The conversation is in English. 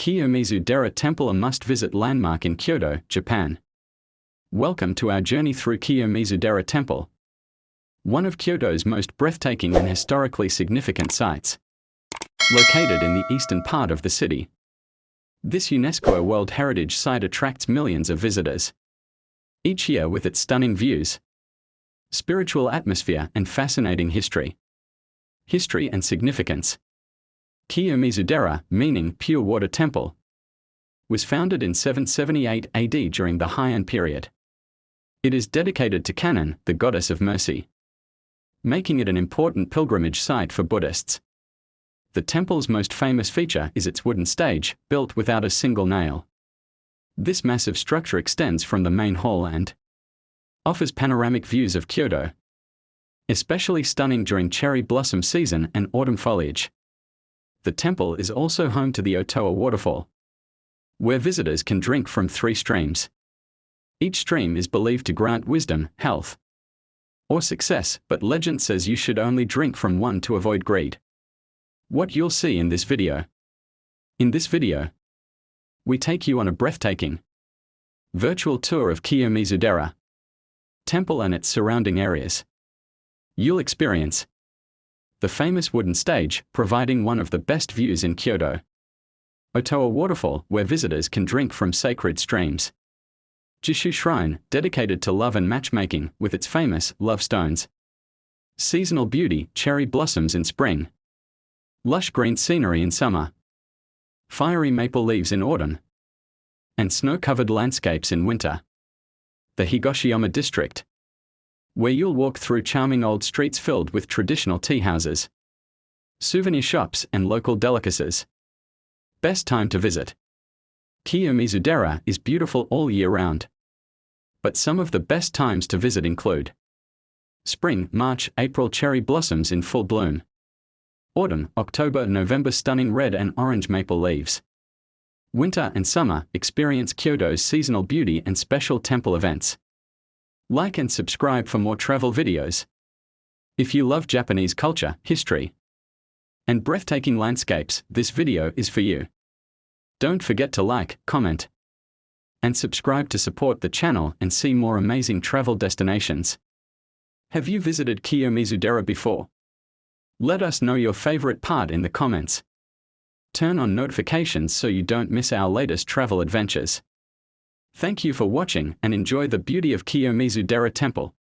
Kiyomizu-dera Temple, a must-visit landmark in Kyoto, Japan. Welcome to our journey through Kiyomizu-dera Temple, one of Kyoto's most breathtaking and historically significant sites. Located in the eastern part of the city, this UNESCO World Heritage site attracts millions of visitors each year with its stunning views, spiritual atmosphere, and fascinating history. History and significance. Kiyomizu-dera, meaning pure water temple, was founded in 778 AD during the Heian period. It is dedicated to Kannon, the goddess of mercy, making it an important pilgrimage site for Buddhists. The temple's most famous feature is its wooden stage, built without a single nail. This massive structure extends from the main hall and offers panoramic views of Kyoto, especially stunning during cherry blossom season and autumn foliage. The temple is also home to the Otowa Waterfall, where visitors can drink from 3 streams. Each stream is believed to grant wisdom, health, or success, but legend says you should only drink from one to avoid greed. What you'll see in this video. In this video, we take you on a breathtaking virtual tour of Kiyomizu-dera Temple and its surrounding areas. You'll experience the famous wooden stage, providing one of the best views in Kyoto. Otowa Waterfall, where visitors can drink from sacred streams. Jishu Shrine, dedicated to love and matchmaking, with its famous love stones. Seasonal beauty, cherry blossoms in spring, lush green scenery in summer, fiery maple leaves in autumn, and snow-covered landscapes in winter. The Higoshiyama district, where you'll walk through charming old streets filled with traditional tea houses, souvenir shops, and local delicacies. Best time to visit. Kiyomizu-dera is beautiful all year round, but some of the best times to visit include spring, March, April, cherry blossoms in full bloom. Autumn, October, November, stunning red and orange maple leaves. Winter and summer, experience Kyoto's seasonal beauty and special temple events. Like and subscribe for more travel videos. If you love Japanese culture, history, and breathtaking landscapes, this video is for you. Don't forget to like, comment, and subscribe to support the channel and see more amazing travel destinations. Have you visited Kiyomizu-dera before? Let us know your favorite part in the comments. Turn on notifications so you don't miss our latest travel adventures. Thank you for watching and enjoy the beauty of Kiyomizu-dera Temple.